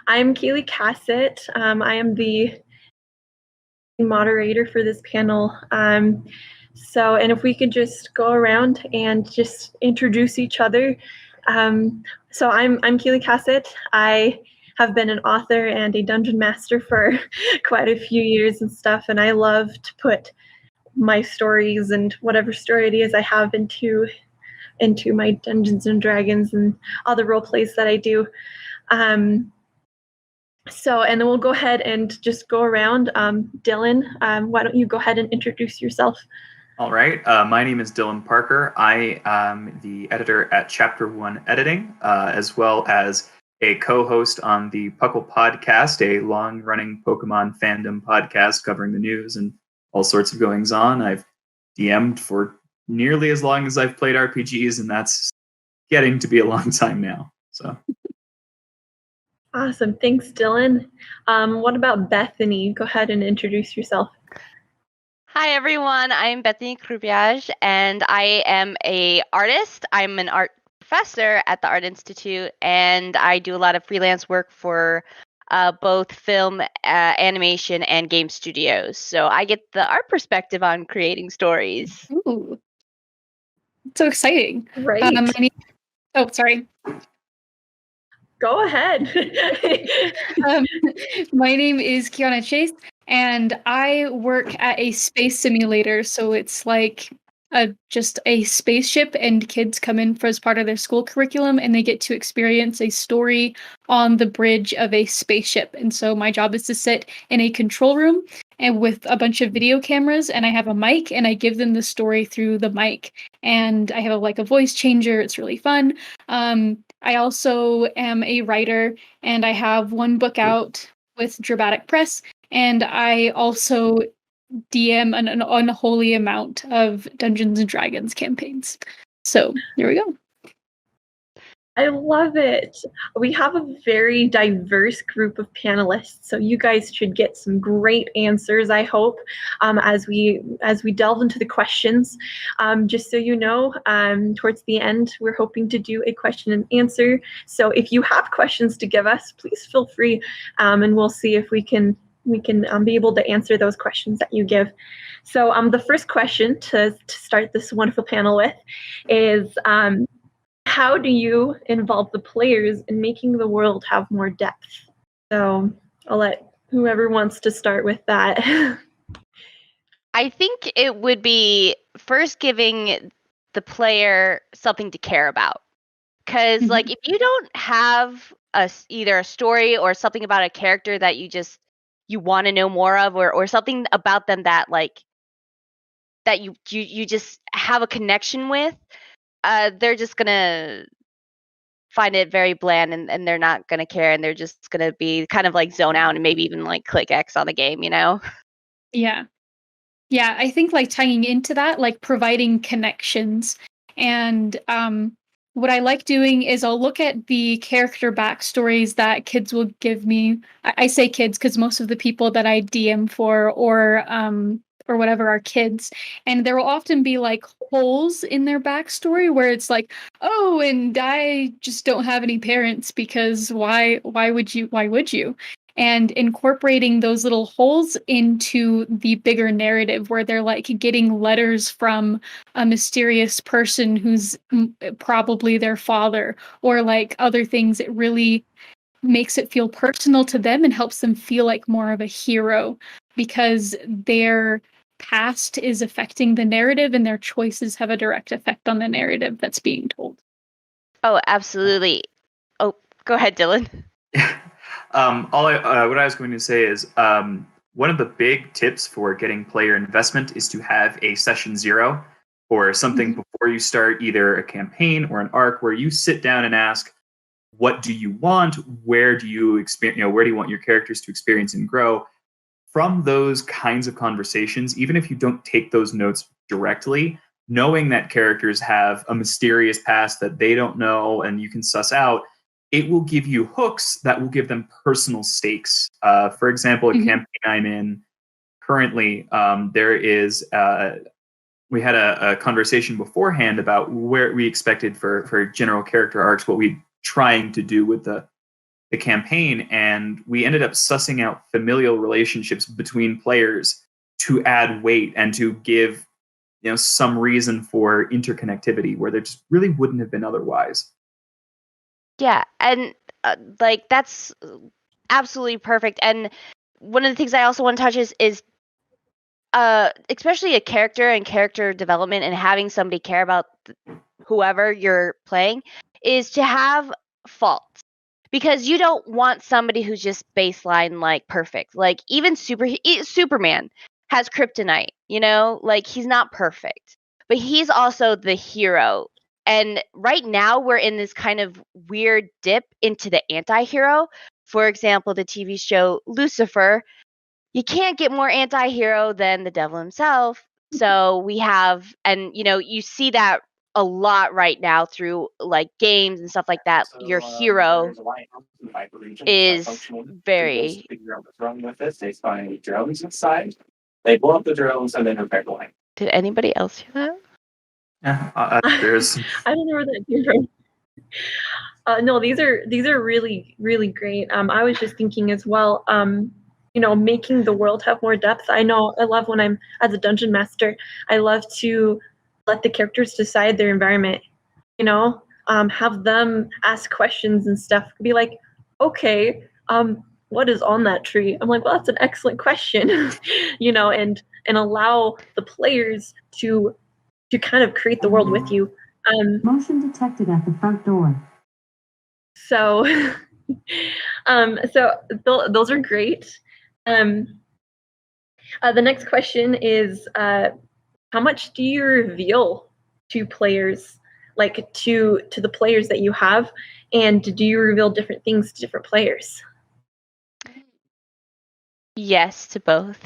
I'm Kaylee Casutt. I am the moderator for this panel. And if we could just go around and just introduce each other. So I'm Kaylee Casutt. I have been an author and a dungeon master for quite a few years and stuff, and I love to put my stories and whatever story ideas I have into my Dungeons and Dragons and all the role plays that I do. And then we'll go ahead and just go around. Dylan, why don't you go ahead and introduce yourself? All right. My name is Dylan Parker. I am the editor at Chapter 1 Editing, as well as a co-host on the Puckle Podcast, a long-running Pokemon fandom podcast covering the news and all sorts of goings-on. I've DM'd for nearly as long as I've played RPGs, and that's getting to be a long time now. So. Awesome. Thanks, Dylan. What about Bethany? Go ahead and introduce yourself. Hi, everyone. I'm Bethany Krupiarz, and I am an artist. I'm an art professor at the Art Institute, and I do a lot of freelance work for both film, animation, and game studios. So I get the art perspective on creating stories. Ooh. So exciting. Right. Sorry. Go ahead. My name is Quiana Chase, and I work at a space simulator. So it's like just a spaceship, and kids come in as part of their school curriculum, and they get to experience a story on the bridge of a spaceship. And so my job is to sit in a control room and with a bunch of video cameras, and I have a mic, and I give them the story through the mic. And I have a voice changer. It's really fun. I also am a writer, and I have one book out with Dramatic Press, and I also DM an unholy amount of Dungeons and Dragons campaigns. So there we go. I love it. We have a very diverse group of panelists, so you guys should get some great answers, I hope, as we delve into the questions. Just so you know, towards the end, we're hoping to do a question and answer. So if you have questions to give us, please feel free, and we'll see if we can be able to answer those questions that you give. So the first question to start this wonderful panel with is, how do you involve the players in making the world have more depth? So I'll let whoever wants to start with that. I think it would be first giving the player something to care about. Because, if you don't have either a story or something about a character that you want to know more of, or something about them that that you just have a connection with, they're just gonna find it very bland, and they're not gonna care, and they're just gonna be kind of zone out and maybe even click X on the game, Yeah. I think tying into that, providing connections. And what I like doing is I'll look at the character backstories that kids will give me. I say kids because most of the people that I DM for or whatever are kids, and there will often be holes in their backstory where it's oh, and I just don't have any parents, because why would you? And incorporating those little holes into the bigger narrative, where they're getting letters from a mysterious person who's probably their father, or other things. It really makes it feel personal to them and helps them feel like more of a hero, because their past is affecting the narrative, and their choices have a direct effect on the narrative that's being told. Oh, absolutely. Oh, go ahead, Dylan. What I was going to say is one of the big tips for getting player investment is to have a session 0 or something before you start either a campaign or an arc, where you sit down and ask, what do you want? Where do you where do you want your characters to experience and grow? From those kinds of conversations, even if you don't take those notes directly, knowing that characters have a mysterious past that they don't know and you can suss out, it will give you hooks that will give them personal stakes. For example, a campaign I'm in currently, we had a conversation beforehand about where we expected for general character arcs, what we're trying to do with the the campaign, and we ended up sussing out familial relationships between players to add weight and to give some reason for interconnectivity where there just really wouldn't have been otherwise. Yeah, and like that's absolutely perfect. And one of the things I also want to touch is especially a character and character development and having somebody care about whoever you're playing is to have faults, because you don't want somebody who's just baseline like perfect. Like even Superman has kryptonite, like he's not perfect, but he's also the hero. And right now we're in this kind of weird dip into the anti-hero. For example, the TV show Lucifer, you can't get more anti-hero than the devil himself. So we have, and you see that a lot right now through like games and stuff like that. So, Your hero there's a lighthouse in the hyperregion. is Functional. very. They figure out what's wrong with this. They find drones inside. They blow up the drones and then repair the light. Did anybody else hear that? Yeah, there's. I don't know where that came from. No, these are really, really great. I was just thinking as well, making the world have more depth. I love when I'm as a dungeon master, I love to let the characters decide their environment, have them ask questions and stuff. Be like, okay, what is on that tree? I'm like, well, that's an excellent question, and allow the players to kind of create the world with you. Motion detected at the front door. So, those are great. The next question is, how much do you reveal to players, like to the players that you have, and do you reveal different things to different players? Yes to both.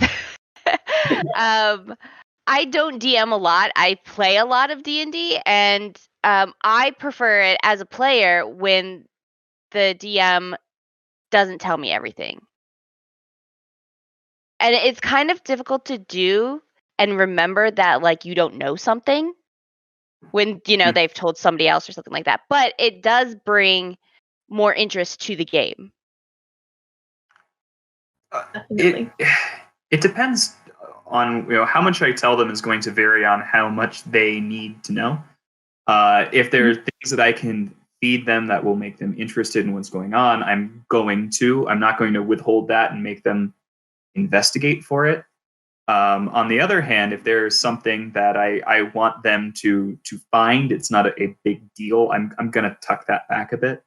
I don't DM a lot. I play a lot of D&D, and I prefer it as a player when the DM doesn't tell me everything. And it's kind of difficult to do and remember that like you don't know something when they've told somebody else or something like that. But it does bring more interest to the game. It depends on how much I tell them is going to vary on how much they need to know. If there are things that I can feed them that will make them interested in what's going on, I'm not going to withhold that and make them investigate for it. On the other hand, if there's something that I want them to find, it's not a big deal, I'm going to tuck that back a bit.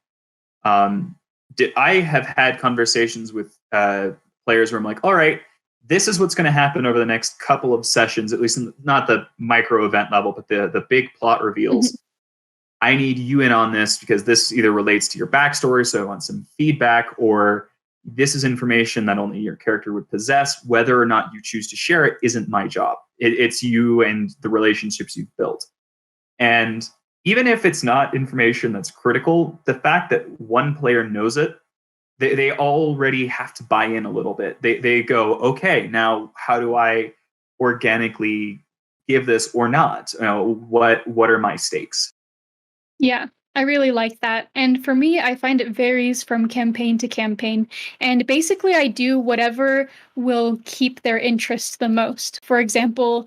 I have had conversations with players where I'm like, all right, this is what's going to happen over the next couple of sessions, at least not the micro event level, but the big plot reveals. Mm-hmm. I need you in on this because this either relates to your backstory, so I want some feedback, or this is information that only your character would possess. Whether or not you choose to share it isn't my job. It's you and the relationships you've built. And even if it's not information that's critical, the fact that one player knows it, they already have to buy in a little bit. They go, okay, now how do I organically give this or not? What are my stakes? Yeah, I really like that. And for me, I find it varies from campaign to campaign. And basically, I do whatever will keep their interest the most. For example,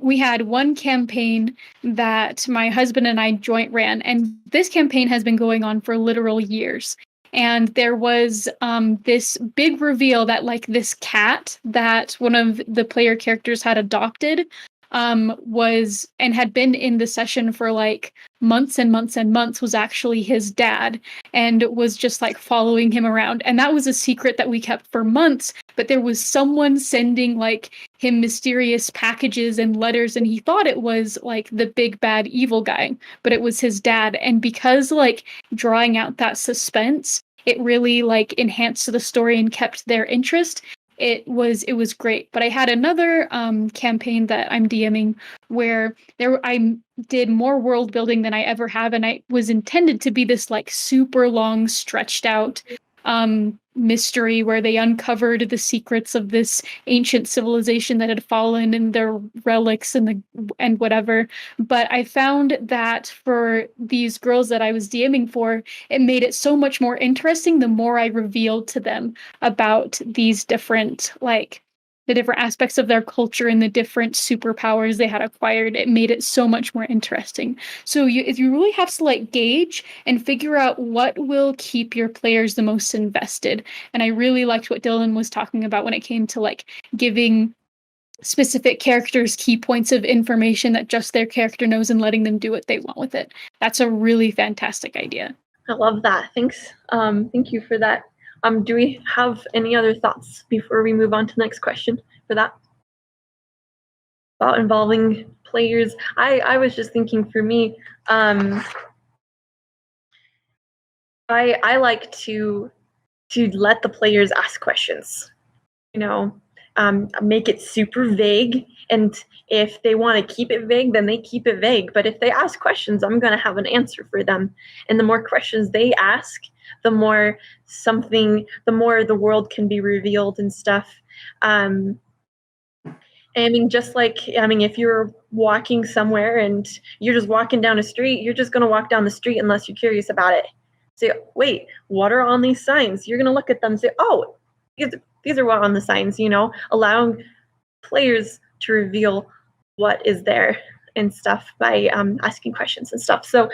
we had one campaign that my husband and I joint ran, and this campaign has been going on for literal years. And there was this big reveal that like this cat that one of the player characters had adopted was and had been in the session for like months and months and months was actually his dad and was just like following him around. And that was a secret that we kept for months, but there was someone sending like him mysterious packages and letters, and he thought it was like the big bad evil guy, but it was his dad. And because like drawing out that suspense, it really like enhanced the story and kept their interest. It was great. But I had another campaign that I'm DMing where I did more world building than I ever have, and I was intended to be this like super long, stretched out mystery where they uncovered the secrets of this ancient civilization that had fallen and their relics and whatever. But I found that for these girls that I was DMing for, it made it so much more interesting the more I revealed to them about these different, like, the different aspects of their culture and the different superpowers they had acquired. It made it so much more interesting. So you really have to like gauge and figure out what will keep your players the most invested. And I really liked what Dylan was talking about when it came to like giving specific characters key points of information that just their character knows and letting them do what they want with it. That's a really fantastic idea. I love that. Thanks. Thank you for that. Do we have any other thoughts before we move on to the next question for that? About involving players. I was just thinking for me, I like to let the players ask questions. Make it super vague, and if they want to keep it vague, then they keep it vague. But if they ask questions, I'm going to have an answer for them. And the more questions they ask, the more the world can be revealed and stuff. I mean, if you're walking somewhere and you're just walking down a street, you're just going to walk down the street unless you're curious about it. Say, wait, what are on these signs? You're going to look at them and say, oh, these are what on the signs, allowing players to reveal what is there and stuff by asking questions and stuff. So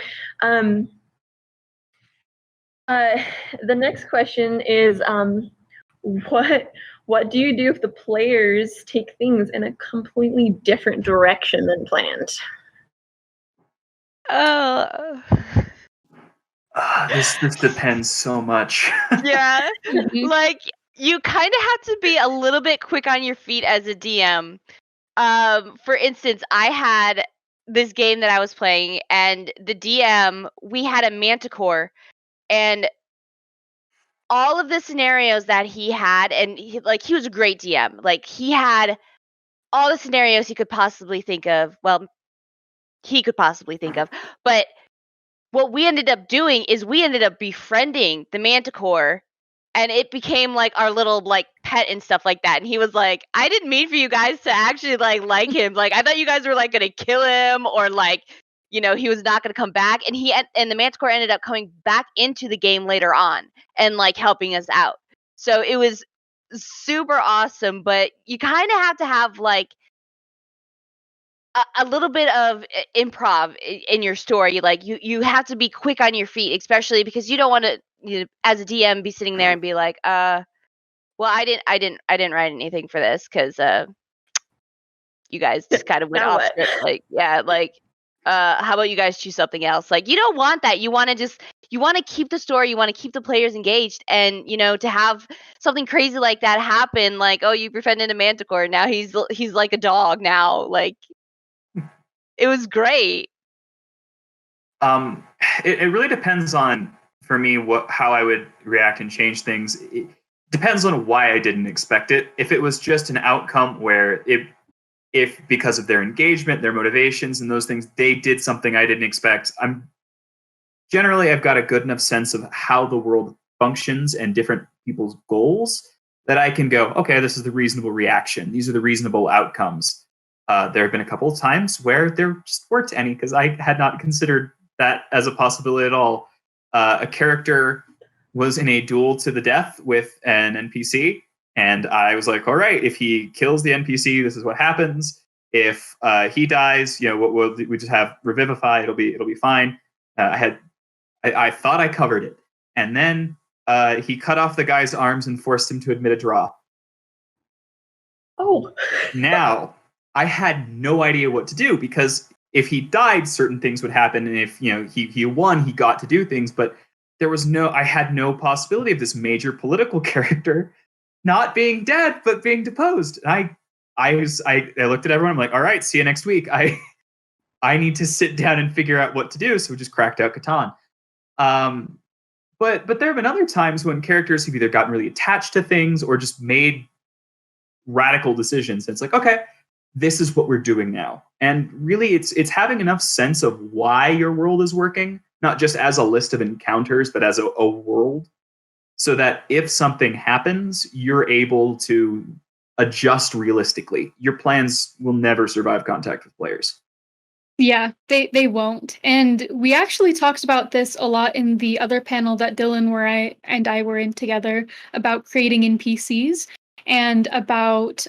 the next question is, what do you do if the players take things in a completely different direction than planned? This depends so much. Yeah. Like, you kind of have to be a little bit quick on your feet as a DM. For instance, I had this game that I was playing, and the DM, we had a manticore, and all of the scenarios that he had, and he was a great DM. Like, he had all the scenarios he could possibly think of. Well, he could possibly think of. But what we ended up doing is we ended up befriending the manticore, and it became like our little like pet and stuff like that. And he was like, I didn't mean for you guys to actually like him. Like, I thought you guys were like gonna kill him, or like, he was not gonna come back. And the manticore ended up coming back into the game later on and like helping us out. So it was super awesome. But you kind of have to have like a little bit of improv in your story. Like, you have to be quick on your feet, especially because you don't want to, as a DM, be sitting there and be like, well, I didn't write anything for this because you guys just kind of went off script. Like, yeah, like, how about you guys choose something else? Like, you don't want that. You want to keep the story. You want to keep the players engaged, and to have something crazy like that happen. Like, oh, you befriended a manticore. Now he's like a dog now. Like, it was great. It really depends on, for me, how I would react and change things. It depends on why I didn't expect it. If it was just an outcome where if because of their engagement, their motivations, and those things, they did something I didn't expect, I've got a good enough sense of how the world functions and different people's goals that I can go, okay, this is the reasonable reaction. These are the reasonable outcomes. There have been a couple of times where there just weren't any because I had not considered that as a possibility at all. A character was in a duel to the death with an NPC, and I was like, all right, if he kills the NPC, this is what happens. If he dies, we just have revivify. It'll be fine. I thought I covered it, and then he cut off the guy's arms and forced him to admit a draw. Oh, now. I had no idea what to do, because if he died, certain things would happen, and if he won, he got to do things. But I had no possibility of this major political character not being dead but being deposed. And I looked at everyone. I'm like, all right, see you next week. I need to sit down and figure out what to do. So we just cracked out Catan. But there have been other times when characters have either gotten really attached to things or just made radical decisions. And it's like, okay, this is what we're doing now. And really, it's having enough sense of why your world is working, not just as a list of encounters, but as a world, so that if something happens, you're able to adjust realistically. Your plans will never survive contact with players. Yeah, they won't. And we actually talked about this a lot in the other panel that Dylan and I were in together about creating NPCs and about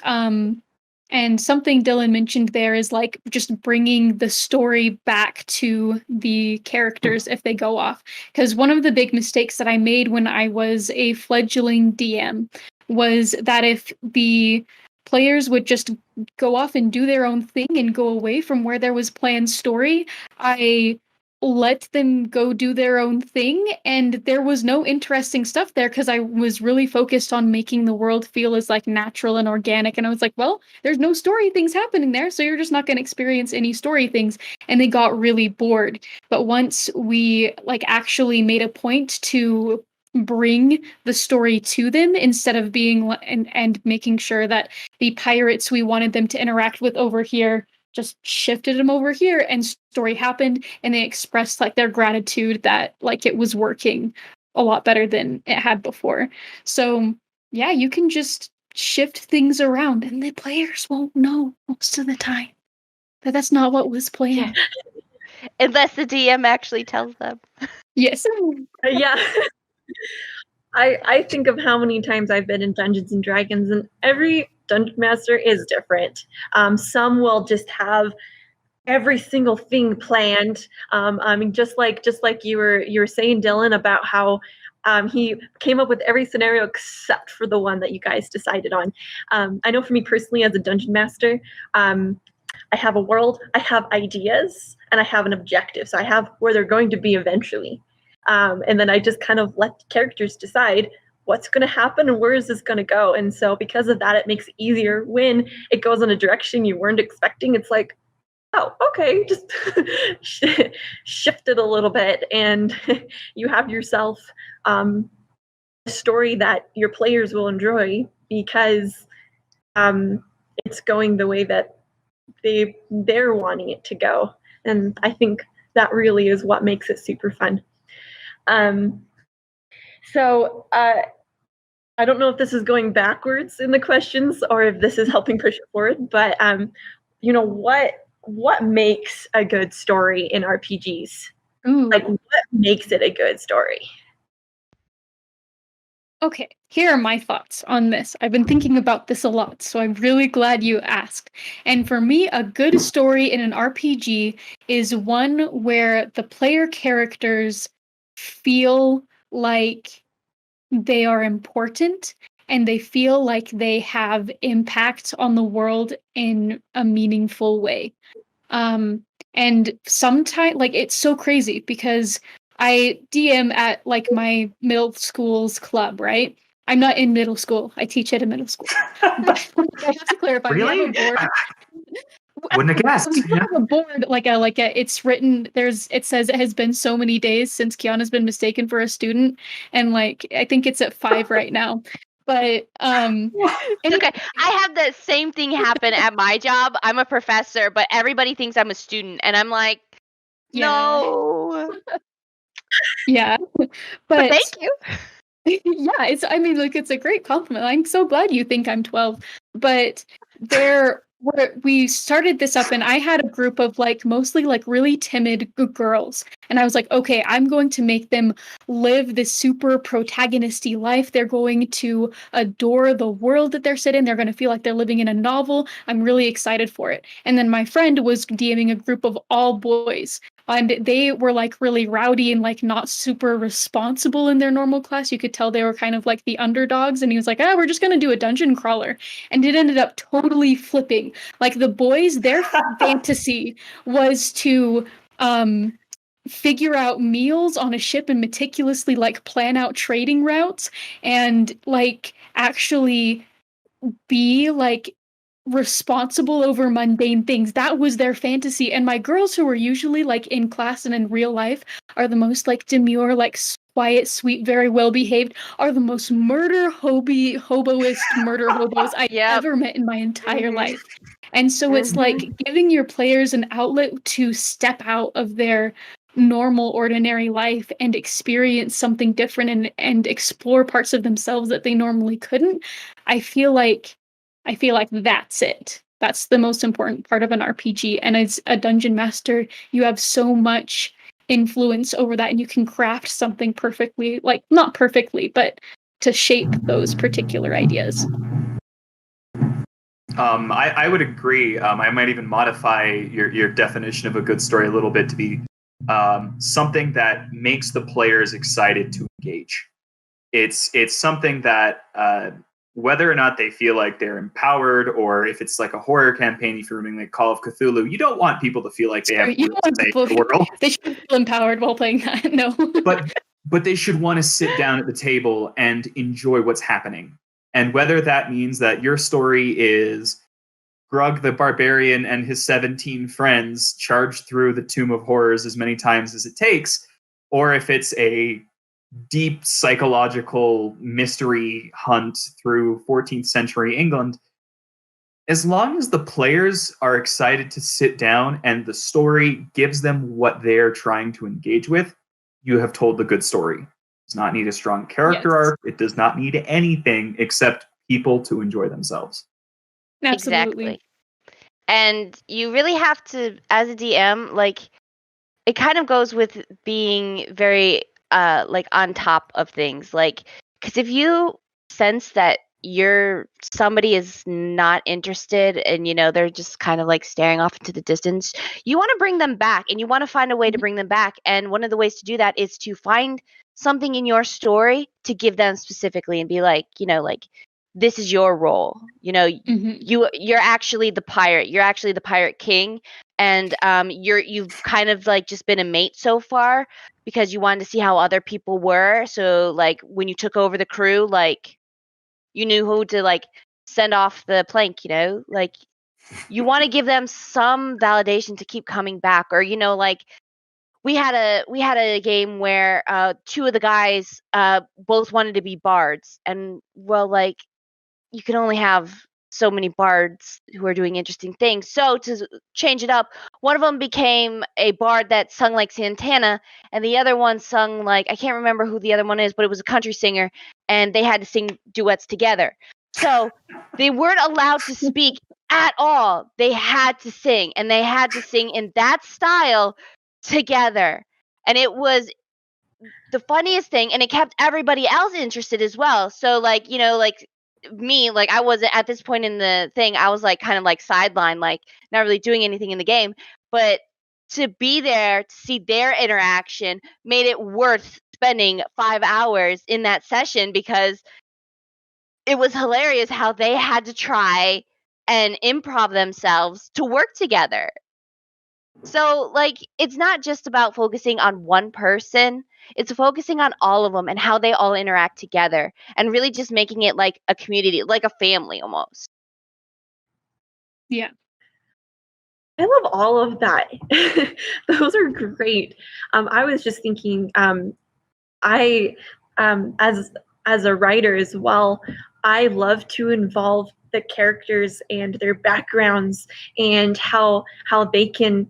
and something Dylan mentioned there is like just bringing the story back to the characters if they go off. Because one of the big mistakes that I made when I was a fledgling DM was that if the players would just go off and do their own thing and go away from where there was planned story, I let them go do their own thing, and there was no interesting stuff there because I was really focused on making the world feel as like natural and organic. And I was like, well, there's no story things happening there, so you're just not going to experience any story things. And they got really bored. But once we like actually made a point to bring the story to them instead of being and making sure that the pirates we wanted them to interact with over here just shifted them over here, and story happened, and they expressed like their gratitude that like it was working a lot better than it had before. So yeah, you can just shift things around and the players won't know most of the time that that's not what was planned. Unless the DM actually tells them. Yes. Yeah. I think of how many times I've been in Dungeons and Dragons, and every Dungeon Master is different. Some will just have every single thing planned. I mean, just like you were saying, Dylan, about how he came up with every scenario except for the one that you guys decided on. I know for me personally, as a Dungeon Master, I have a world, I have ideas, and I have an objective. So I have where they're going to be eventually. And then I just kind of let the characters decide what's going to happen and where is this going to go. And so because of that, it makes it easier when it goes in a direction you weren't expecting. It's like, oh, okay, just shift it a little bit, and you have yourself a story that your players will enjoy because it's going the way that they're wanting it to go. And I think that really is what makes it super fun. So I don't know if this is going backwards in the questions or if this is helping push it forward, but you know, what makes a good story in RPGs? Ooh. Like, what makes it a good story? Okay, here are my thoughts on this. I've been thinking about this a lot, so I'm really glad you asked. And for me, a good story in an RPG is one where the player characters feel like they are important and they feel like they have impact on the world in a meaningful way. And sometimes, like, it's so crazy because I DM at like my middle school's club, right? I'm not in middle school. I teach at a middle school. But I have to clarify. Really? We have a board. Wouldn't have guessed. We have a board like a it's written it says it has been so many days since Quiana's been mistaken for a student, and like I think it's at 5 right now. But It's okay. I have the same thing happen at my job. I'm a professor, but everybody thinks I'm a student, and I'm like, no. Yeah. But thank you. Yeah, it's a great compliment. I'm so glad you think I'm 12. But we started this up, and I had a group of like mostly like really timid girls, and I was like, okay, I'm going to make them live this super protagonisty life. They're going to adore the world that they're set in. They're going to feel like they're living in a novel. I'm really excited for it. And then my friend was DMing a group of all boys, and they were like really rowdy and like not super responsible in their normal class. You could tell they were kind of like the underdogs, and he was like, we're just going to do a dungeon crawler. And it ended up totally flipping. Like the boys, their fantasy was to figure out meals on a ship and meticulously like plan out trading routes and like actually be like responsible over mundane things. That was their fantasy. And my girls, who were usually like in class and in real life, are the most like demure, like quiet, sweet, very well behaved, are the most hoboist murder hobos I've ever met in my entire life. And so it's like giving your players an outlet to step out of their normal, ordinary life and experience something different and explore parts of themselves that they normally couldn't. I feel like that's it. That's the most important part of an RPG. And as a dungeon master, you have so much influence over that, and you can craft something perfectly, like not perfectly, but to shape those particular ideas. I would agree. I might even modify your definition of a good story a little bit to be something that makes the players excited to engage. It's something that whether or not they feel like they're empowered, or if it's like a horror campaign, if you're running like Call of Cthulhu, you don't want people to feel like they have You don't want people the world. They should feel empowered while playing that. No. But they should want to sit down at the table and enjoy what's happening. And whether that means that your story is Grug the Barbarian and his 17 friends charge through the Tomb of Horrors as many times as it takes, or if it's a deep psychological mystery hunt through 14th century England, as long as the players are excited to sit down and the story gives them what they're trying to engage with, you have told the good story. It does not need a strong character arc. It does not need anything except people to enjoy themselves. Absolutely. Exactly. And you really have to, as a DM, like, it kind of goes with being very like on top of things, like, because if you sense that somebody is not interested and they're just kind of like staring off into the distance, you want to bring them back, and you want to find a way to bring them back. And one of the ways to do that is to find something in your story to give them specifically and be like, like, this is your role. You're actually the pirate. You're actually the pirate king, and you've kind of like just been a mate so far because you wanted to see how other people were. So like when you took over the crew, like you knew who to like send off the plank. Like you want to give them some validation to keep coming back, or like we had a game where two of the guys both wanted to be bards, and well, like, you can only have so many bards who are doing interesting things. So to change it up, one of them became a bard that sung like Santana, and the other one sung like, I can't remember who the other one is, but it was a country singer, and they had to sing duets together. So they weren't allowed to speak at all. They had to sing, and they had to sing in that style together. And it was the funniest thing, and it kept everybody else interested as well. So like, like me, like I wasn't at this point in the thing, I was like kind of like sidelined, like not really doing anything in the game, but to be there to see their interaction made it worth spending 5 hours in that session, because it was hilarious how they had to try and improv themselves to work together. So like, it's not just about focusing on one person. It's focusing on all of them and how they all interact together, and really just making it like a community, like a family almost. Yeah. I love all of that. Those are great. I was just thinking, I as a writer as well, I love to involve the characters and their backgrounds and how they can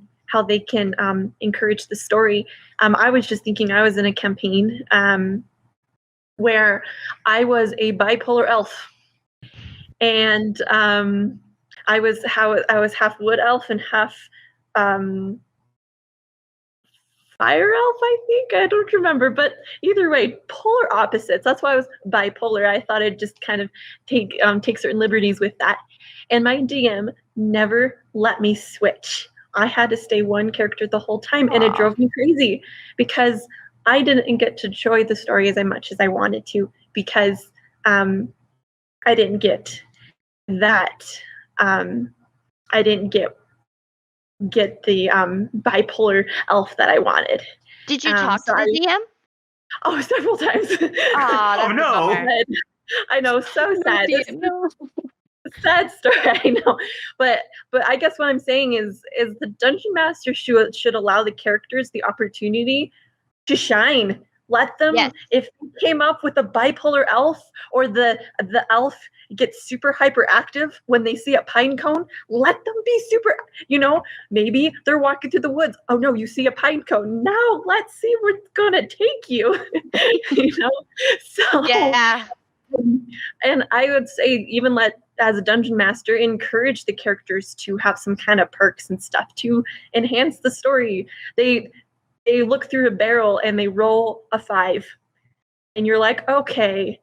encourage the story. I was just thinking, I was in a campaign where I was a bipolar elf, and I was half wood elf and half fire elf, I think. I don't remember, but either way, polar opposites. That's why I was bipolar. I thought I'd just kind of take certain liberties with that. And my DM never let me switch. I had to stay one character the whole time, and it drove me crazy because I didn't get to enjoy the story as much as I wanted to, because I didn't get that. I didn't get the bipolar elf that I wanted. Did you talk to the DM? Oh, several times. Oh no! I know, so sad. No. Sad story, I know, but I guess what I'm saying is the dungeon master should allow the characters the opportunity to shine. Let them, Yes. if you came up with a bipolar elf, or the elf gets super hyperactive when they see a pine cone, let them be super, maybe they're walking through the woods. Oh no, you see a pine cone. Now let's see where it's gonna take you. So Yeah. and I would say even as a dungeon master, encourage the characters to have some kind of perks and stuff to enhance the story. They look through a barrel and they roll a 5. And you're like, okay,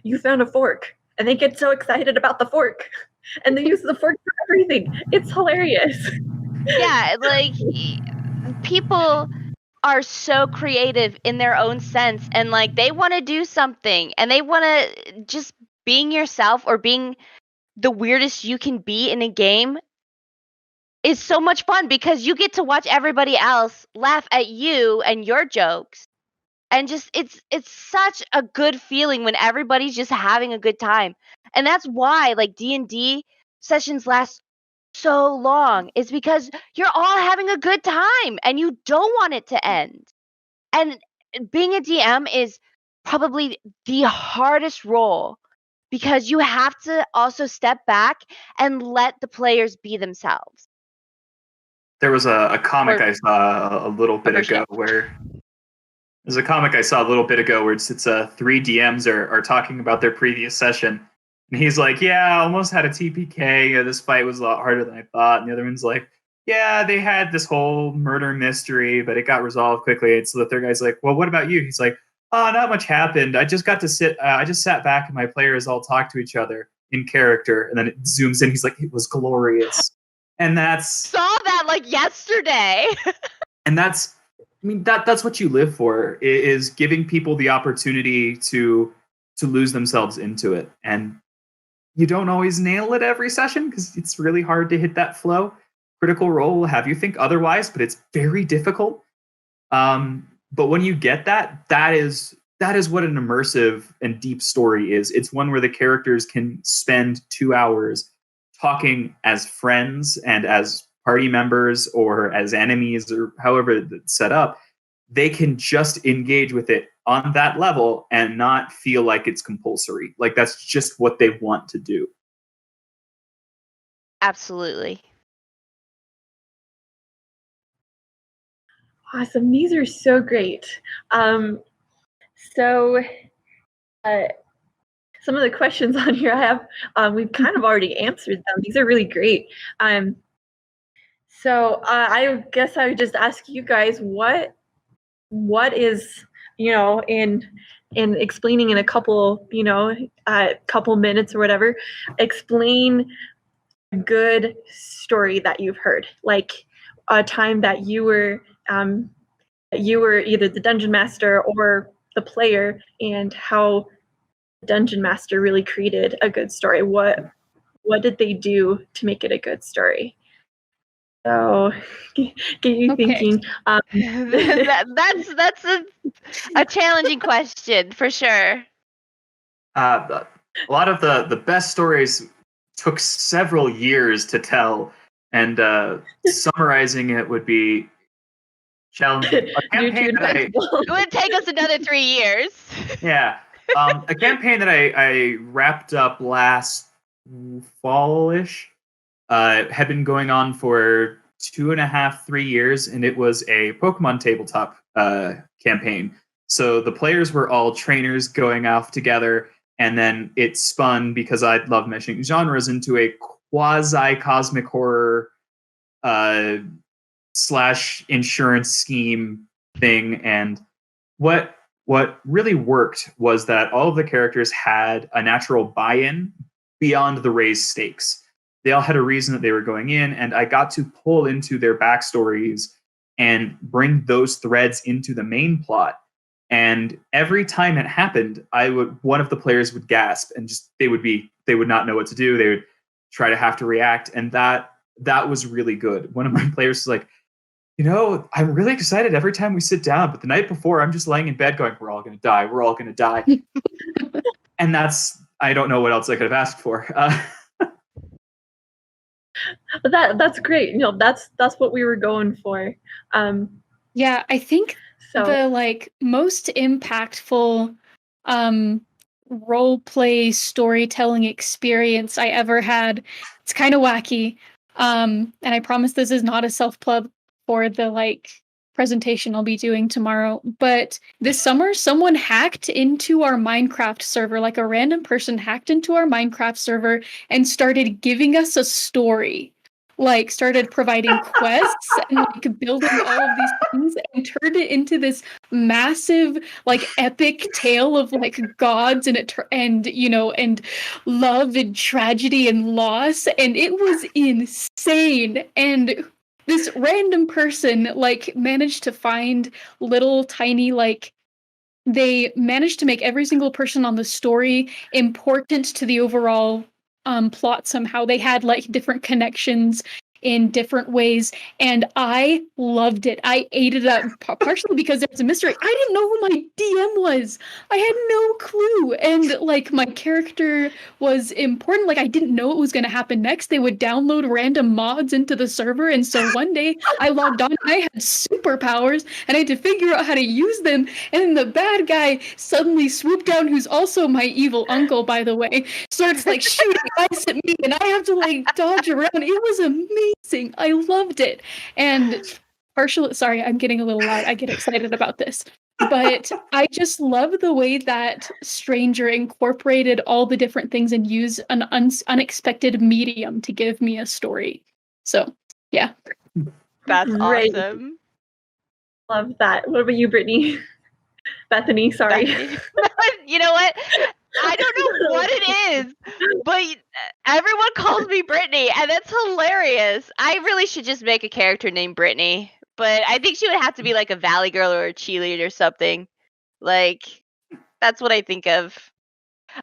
you found a fork. And they get so excited about the fork. And they use the fork for everything. It's hilarious. Yeah, like people are so creative in their own sense, and like they want to do something, and they want to just being yourself or being the weirdest you can be in a game is so much fun because you get to watch everybody else laugh at you and your jokes. And just it's such a good feeling when everybody's just having a good time. And that's why like D&D sessions last so long, is because you're all having a good time and you don't want it to end. And being a DM is probably the hardest role because you have to also step back and let the players be themselves. There was a comic Or- I saw a little bit ago where there's a comic I saw a little bit ago where it's 3 DMs are talking about their previous session. And he's like, yeah, I almost had a TPK. This fight was a lot harder than I thought. And the other one's like, yeah, they had this whole murder mystery, but it got resolved quickly. And so the third guy's like, well, what about you? He's like, oh, not much happened. I just got to sit. I just sat back and my players all talked to each other in character. And then it zooms in. He's like, it was glorious. And that's Saw that like yesterday. and that's what you live for, is giving people the opportunity to lose themselves into it. And you don't always nail it every session because it's really hard to hit that flow. Critical Role will have you think otherwise, but it's very difficult. But when you get that is what an immersive and deep story is. It's one where the characters can spend 2 hours talking as friends and as party members or as enemies or however it's set up. They can just engage with it on that level and not feel like it's compulsory. Like that's just what they want to do. Absolutely. Awesome. These are so great. So some of the questions on here I have, we've kind of already answered them. These are really great. So I guess I would just ask you guys, what is, in explaining in a couple, couple minutes or whatever, explain a good story that you've heard, like a time that you were either the dungeon master or the player, and how the dungeon master really created a good story. What did they do to make it a good story? So get you thinking. That's a challenging question for sure. A lot of the best stories took several years to tell, and summarizing it would be challenging. It would take us another 3 years. Yeah. A campaign that I wrapped up last fall-ish had been going on for 2.5, 3 years, and it was a Pokemon tabletop campaign. So the players were all trainers going off together, and then it spun, because I love meshing genres, into a quasi-cosmic horror / insurance scheme thing. And what really worked was that all of the characters had a natural buy-in beyond the raised stakes. They all had a reason that they were going in, and I got to pull into their backstories and bring those threads into the main plot. And every time it happened, one of the players would gasp, and just they would not know what to do. They would try to have to react, and that was really good. One of my players was like, I'm really excited every time we sit down, but the night before I'm just laying in bed going, we're all going to die. We're all going to die. And I don't know what else I could have asked for. That's great. That's what we were going for. Yeah, I think So the like most impactful role play storytelling experience I ever had. It's kind of wacky. And I promise this is not a self-plug for the like presentation I'll be doing tomorrow. But this summer, someone hacked into our Minecraft server, like a random person hacked into our Minecraft server and started giving us a story. Like started providing quests and like building all of these things and turned it into this massive like epic tale of like gods and you know and love and tragedy and loss, and it was insane. And this random person like managed to find little tiny like they managed to make every single person on the story important to the overall plot somehow. They had like different connections in different ways, and I loved it. I ate it up, partially because there's a mystery. I didn't know who my DM was. I had no clue, and like my character was important. Like I didn't know what was going to happen next. They would download random mods into the server, and so one day I logged on and I had superpowers, and I had to figure out how to use them. And then the bad guy suddenly swooped down, who's also my evil uncle, by the way, starts like shooting ice at me, and I have to like dodge around. It was amazing. I loved it. And partially, sorry, I'm getting a little loud. I get excited about this. But I just love the way that Stranger incorporated all the different things and used an unexpected medium to give me a story. So, yeah. That's Great. awesome. Love that. What about you, Brittany? Bethany, sorry. You know what? I don't know what it is, but everyone calls me Brittany, and that's hilarious. I really should just make a character named Brittany, but I think she would have to be like a Valley Girl or a cheerleader or something. Like, that's what I think of.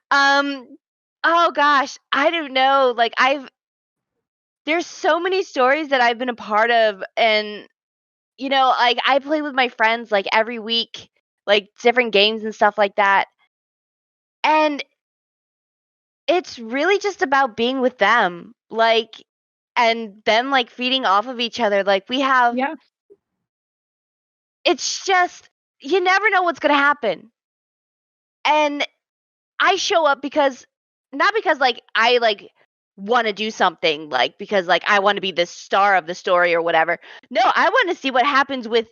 Oh gosh, I don't know. Like, there's so many stories that I've been a part of, and you know, like I play with my friends like every week, like different games and stuff like that. And it's really just about being with them, like, and them like feeding off of each other. Like we have, Yeah. it's just, you never know what's going to happen. And I show up because, not because like I like want to do something, like because like I want to be the star of the story or whatever. No, I want to see what happens with,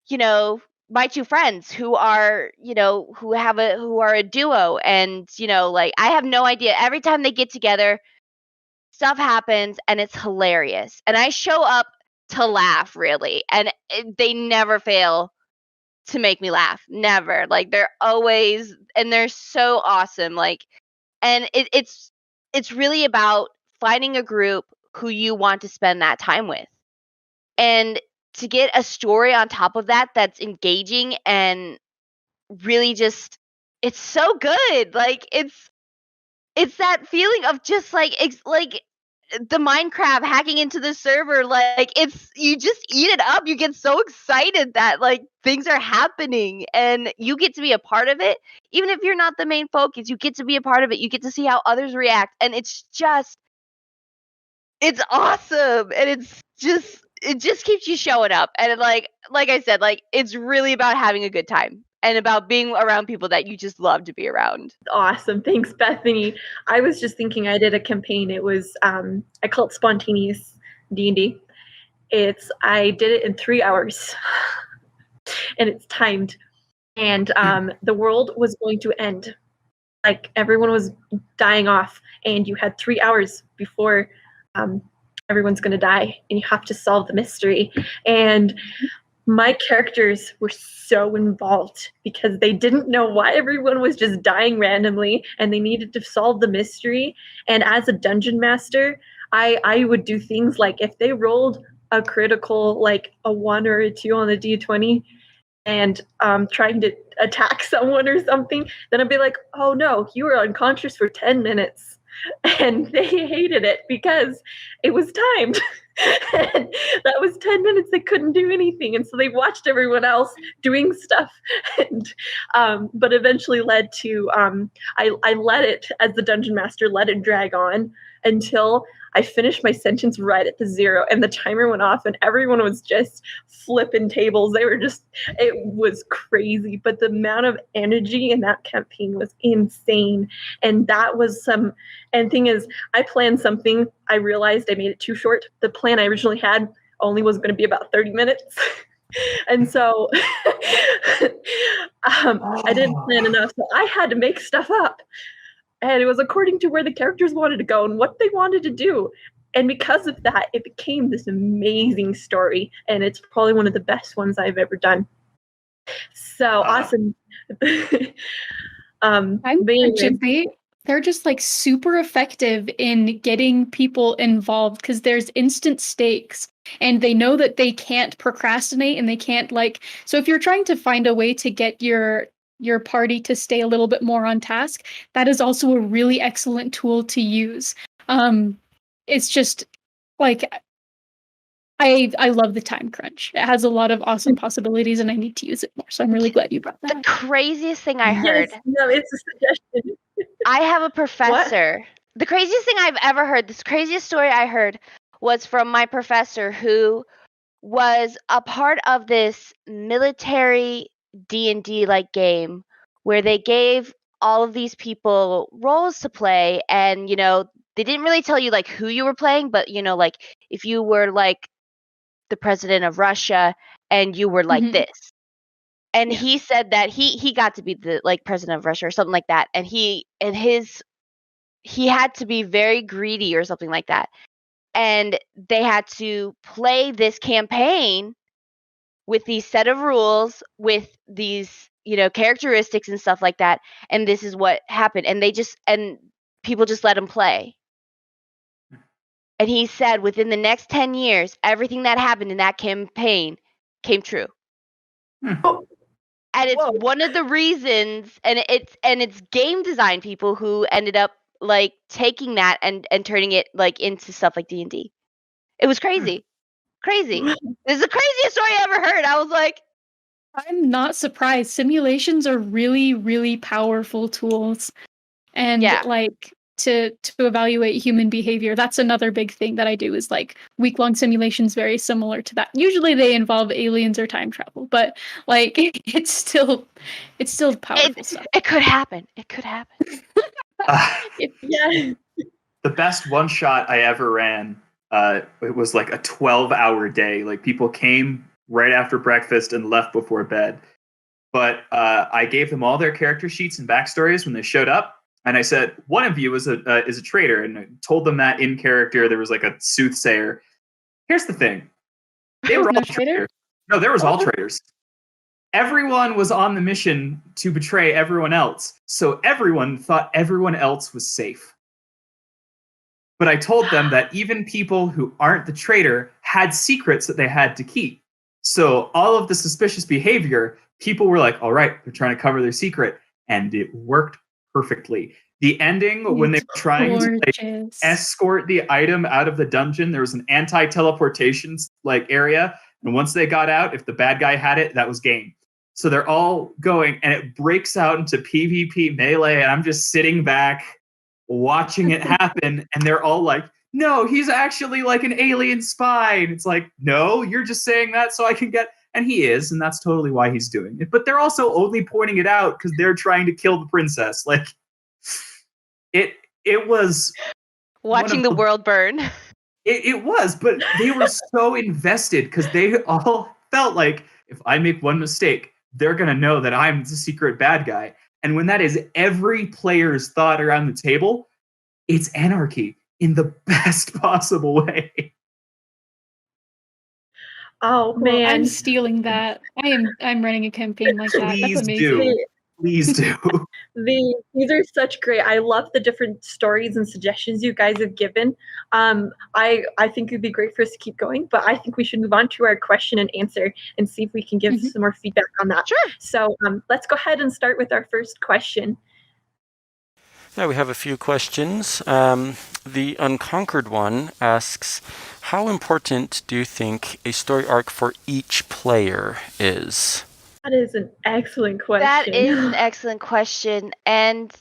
you know, my two friends who are, you know, who are a duo, and you know, like I have no idea. Every time they get together, stuff happens and it's hilarious. And I show up to laugh, really, and they never fail to make me laugh. Never. Like they're always, and they're so awesome. Like, and it's really about finding a group who you want to spend that time with, and to get a story on top of that that's engaging and really just, it's so good. Like it's that feeling of just like like the Minecraft hacking into the server. Like it's, you just eat it up. You get so excited that like things are happening and you get to be a part of it. Even if you're not the main focus, you get to be a part of it. You get to see how others react, and it's awesome. And it just keeps you showing up. And like I said, like it's really about having a good time and about being around people that you just love to be around. Awesome. Thanks, Bethany. I was just thinking, I did a campaign. It was, I call it Spontaneous D&D. I did it in 3 hours and it's timed. And the world was going to end. Like everyone was dying off, and you had 3 hours before everyone's going to die, and you have to solve the mystery. And my characters were so involved because they didn't know why everyone was just dying randomly, and they needed to solve the mystery. And as a dungeon master, I would do things like if they rolled a critical, like a 1 or a 2 on the D20, and trying to attack someone or something, then I'd be like, oh no, you were unconscious for 10 minutes. And they hated it because it was timed. And that was 10 minutes they couldn't do anything, and so they watched everyone else doing stuff, and but eventually led to I let it, as the dungeon master, let it drag on until I finished my sentence right at the 0, and the timer went off, and everyone was just flipping tables. It was crazy, but the amount of energy in that campaign was insane. And thing is, I planned something. I realized I made it too short. The plan I originally had only was going to be about 30 minutes. And so I didn't plan enough, so I had to make stuff up. And it was according to where the characters wanted to go and what they wanted to do. And because of that, it became this amazing story. And it's probably one of the best ones I've ever done. So awesome. They're just like super effective in getting people involved because there's instant stakes and they know that they can't procrastinate and they can't so if you're trying to find a way to get your party to stay a little bit more on task, that is also a really excellent tool to use. It's just like I love the time crunch. It has a lot of awesome possibilities and I need to use it more. So I'm really glad you brought that. The craziest thing I heard. Yes, no, it's a suggestion. I have a professor. What? The craziest thing I've ever heard, this craziest story I heard was from my professor who was a part of this military D&D like game where they gave all of these people roles to play, and they didn't really tell you like who you were playing, but like if you were like the president of Russia and you were like this. And he said that he got to be the like president of Russia or something like that, and he had to be very greedy or something like that. And they had to play this campaign with these set of rules, with these, characteristics and stuff like that. And this is what happened. And people just let him play. And he said within the next 10 years, everything that happened in that campaign came true. And it's one of the reasons, and it's game design people who ended up like taking that and turning it like into stuff like D&D. It was crazy. Crazy. This is the craziest story I ever heard. I was like, I'm not surprised. Simulations are really, really powerful tools. And like to evaluate human behavior, that's another big thing that I do is like week-long simulations very similar to that. Usually they involve aliens or time travel, but like it's still powerful stuff. It could happen. It could happen. The best one shot I ever ran, it was like a 12-hour day. Like people came right after breakfast and left before bed. But I gave them all their character sheets and backstories when they showed up. And I said, one of you is a traitor, and I told them that in character. There was like a soothsayer. Here's the thing. They were all traitors. No, there was all traitors. Everyone was on the mission to betray everyone else. So everyone thought everyone else was safe. But I told them that even people who aren't the traitor had secrets that they had to keep. So all of the suspicious behavior, people were like, all right, they're trying to cover their secret. And it worked perfectly. The ending, when they were trying to escort the item out of the dungeon, there was an anti-teleportation area. And once they got out, if the bad guy had it, that was game. So they're all going, and it breaks out into PvP melee, and I'm just sitting back watching it happen, and they're all like, no, he's actually like an alien spy. And it's like, no, you're just saying that so I can get... And he is, and that's totally why he's doing it. But they're also only pointing it out because they're trying to kill the princess. Like, it was... Watching the world burn. It was, but they were so invested because they all felt like, if I make one mistake, they're going to know that I'm the secret bad guy. And when that is every player's thought around the table, it's anarchy in the best possible way. Oh man, I'm stealing that. I'm running a campaign like that. That's amazing. Please do. These are such great. I love the different stories and suggestions you guys have given. I think it'd be great for us to keep going, but I think we should move on to our question and answer and see if we can give some more feedback on that. Sure. So let's go ahead and start with our first question. Yeah, we have a few questions. The Unconquered one asks, how important do you think a story arc for each player is? That is an excellent question. That is an excellent question. And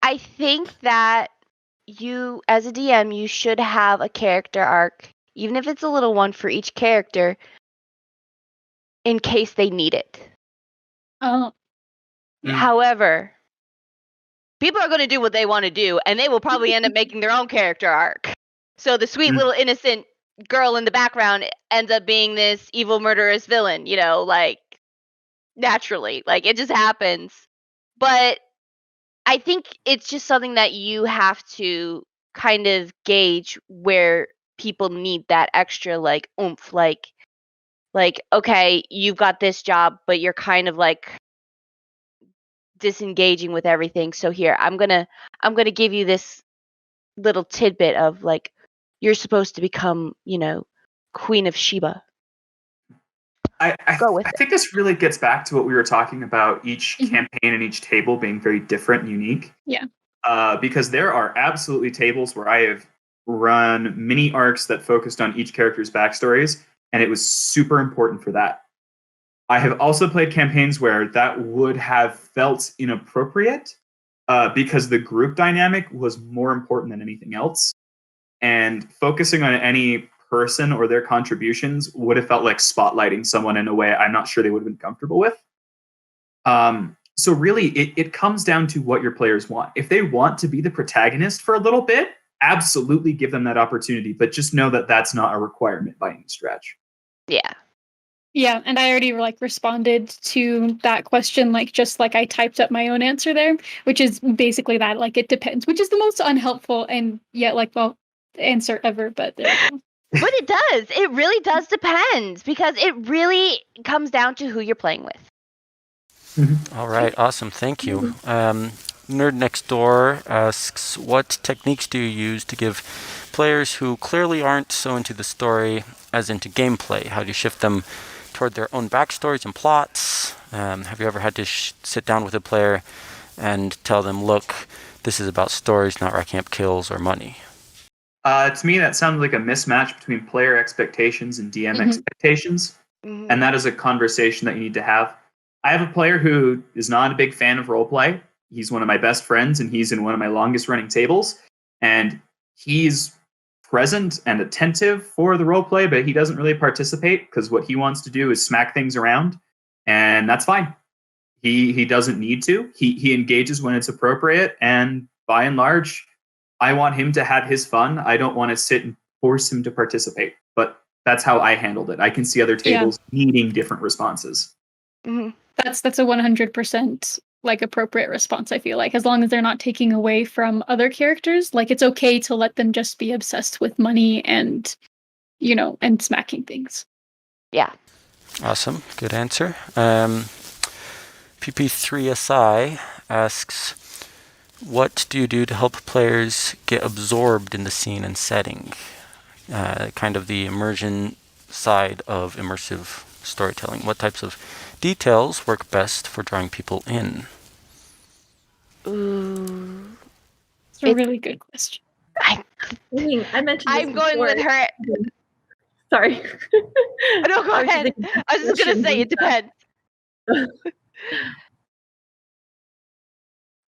I think that you, as a DM, you should have a character arc, even if it's a little one for each character, in case they need it. Oh, However, people are going to do what they want to do, and they will probably end up making their own character arc. So the sweet little innocent girl in the background ends up being this evil murderous villain, like naturally. Like it just happens. But I think it's just something that you have to kind of gauge where people need that extra like oomph, like okay, you've got this job, but you're kind of like disengaging with everything. So here, I'm gonna give you this little tidbit of like you're supposed to become, Queen of Sheba. I Go with think this really gets back to what we were talking about, each campaign and each table being very different and unique. yeah. Because there are absolutely tables where I have run mini arcs that focused on each character's backstories, and it was super important for that. I have also played campaigns where that would have felt inappropriate because the group dynamic was more important than anything else. And focusing on any person or their contributions would have felt like spotlighting someone in a way I'm not sure they would have been comfortable with. So really, it comes down to what your players want. If they want to be the protagonist for a little bit, absolutely give them that opportunity, but just know that that's not a requirement by any stretch. Yeah. Yeah, and I already responded to that question, just like I typed up my own answer there, which is basically that, it depends, which is the most unhelpful and yet answer ever, but there we go. But it does. It really does depend because it really comes down to who you're playing with. All right, awesome. Thank you. Nerd Next Door asks, what techniques do you use to give players who clearly aren't so into the story as into gameplay? How do you shift them toward their own backstories and plots? Have you ever had to sit down with a player and tell them, look, this is about stories, not racking up kills or money? To me, that sounds like a mismatch between player expectations and DM expectations. And that is a conversation that you need to have. I have a player who is not a big fan of roleplay. He's one of my best friends, and he's in one of my longest running tables. And he's present and attentive for the roleplay, but he doesn't really participate because what he wants to do is smack things around. And that's fine. He doesn't need to. He engages when it's appropriate. And by and large, I want him to have his fun. I don't want to sit and force him to participate. But that's how I handled it. I can see other tables needing different responses. That's a 100% appropriate response, I feel like, as long as they're not taking away from other characters. It's okay to let them just be obsessed with money and and smacking things. Yeah. Awesome. Good answer. PP3SI asks, what do you do to help players get absorbed in the scene and setting? Kind of the immersion side of immersive storytelling. What types of details work best for drawing people in? Ooh. It's a really good question. I mentioned this I'm going before. with her. Sorry. No, go ahead. I was just going to say it depends.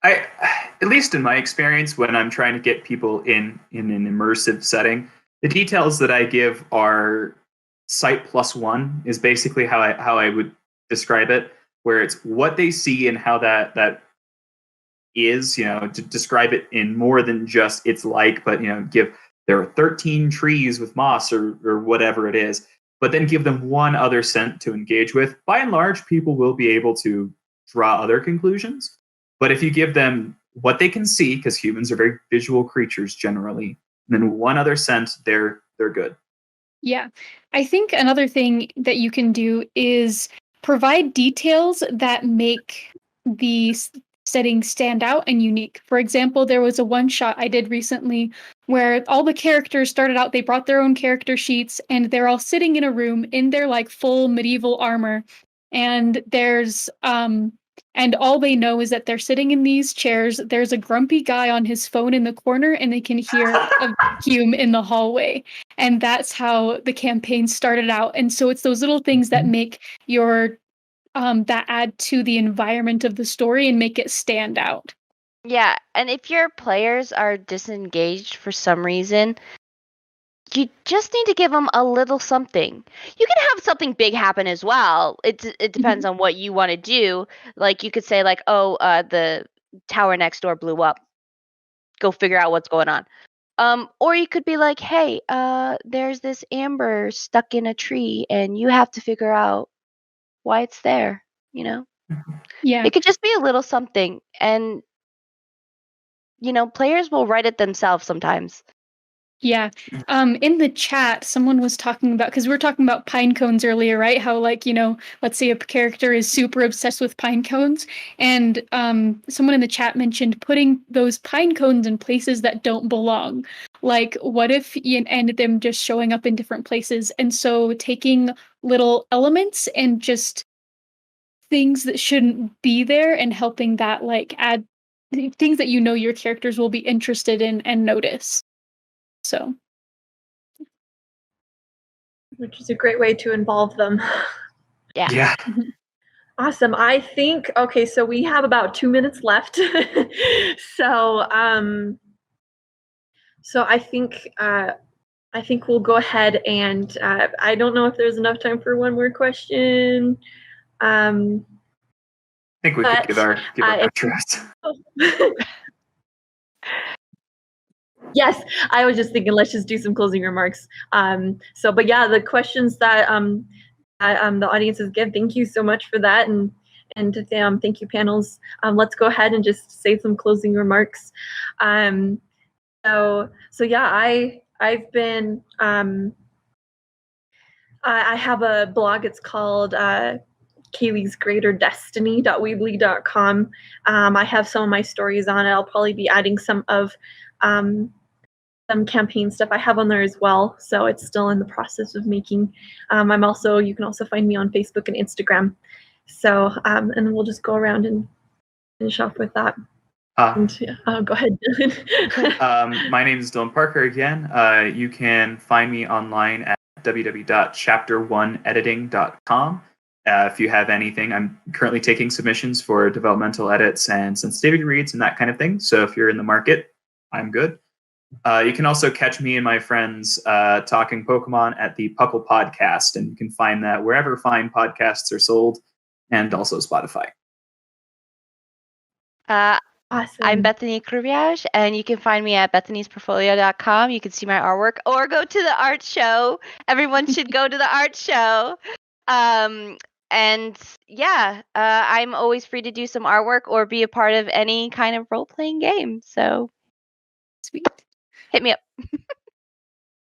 At least in my experience, when I'm trying to get people in an immersive setting, the details that I give are sight plus one is basically how I would describe it, where it's what they see and how that is, to describe it in more than just it's like, but give there are 13 trees with moss or whatever it is, but then give them one other scent to engage with. By and large, people will be able to draw other conclusions. But if you give them what they can see, because humans are very visual creatures generally, and then one other scent, they're good. Yeah. I think another thing that you can do is provide details that make the setting stand out and unique. For example, there was a one shot I did recently where all the characters started out, they brought their own character sheets, and they're all sitting in a room in their full medieval armor. And there's And all they know is that they're sitting in these chairs. There's a grumpy guy on his phone in the corner, and they can hear a vacuum in the hallway. And that's how the campaign started out. And so it's those little things that make your that add to the environment of the story and make it stand out. Yeah, and if your players are disengaged for some reason, you just need to give them a little something. You can have something big happen as well. It depends on what you want to do. Like you could say like, "Oh, the tower next door blew up. Go figure out what's going on." Or you could be like, "Hey, there's this amber stuck in a tree, and you have to figure out why it's there." You know, Yeah. it could just be a little something, and players will write it themselves sometimes. Yeah. In the chat, someone was talking about, because we were talking about pine cones earlier, right? How, like, let's say a character is super obsessed with pine cones. And someone in the chat mentioned putting those pine cones in places that don't belong. Like, what if you ended them just showing up in different places? And so taking little elements and just things that shouldn't be there and helping that, like, add things that your characters will be interested in and notice. So, which is a great way to involve them. Yeah. Awesome. I think, okay, so we have about 2 minutes left. So I think we'll go ahead and I don't know if there's enough time for one more question. I think we could give our outros. Yes, I was just thinking, let's just do some closing remarks. But yeah, the questions that the audiences give, thank you so much for that, and thank you, panels. Let's go ahead and just say some closing remarks. So yeah, I've been I have a blog. It's called Kaylee's Greater Destiny.weebly.com. I have some of my stories on it. I'll probably be adding some of some campaign stuff I have on there as well. So it's still in the process of making. You can also find me on Facebook and Instagram. So and we'll just go around and finish off with that. Go ahead, Dylan. My name is Dylan Parker again. You can find me online at www.chapter1editing.com. If you have anything, I'm currently taking submissions for developmental edits and sensitivity reads and that kind of thing. So if you're in the market, I'm good. You can also catch me and my friends talking Pokemon at the Puckle Podcast, and you can find that wherever fine podcasts are sold, and also Spotify. Awesome. I'm Bethany Krupiarz, and you can find me at bethanyesportfolio.com. You can see my artwork or go to the art show. Everyone should go to the art show. And yeah, I'm always free to do some artwork or be a part of any kind of role-playing game. So sweet. Hit me up.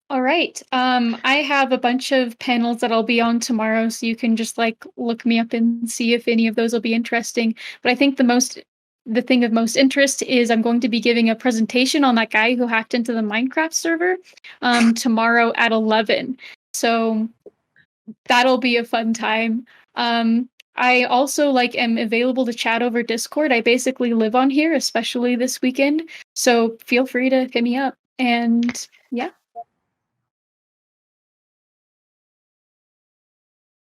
All right. I have a bunch of panels that I'll be on tomorrow, so you can just look me up and see if any of those will be interesting. But I think the thing of most interest is I'm going to be giving a presentation on that guy who hacked into the Minecraft server tomorrow at 11. So that'll be a fun time. I also am available to chat over Discord. I basically live on here, especially this weekend. So feel free to hit me up. And yeah.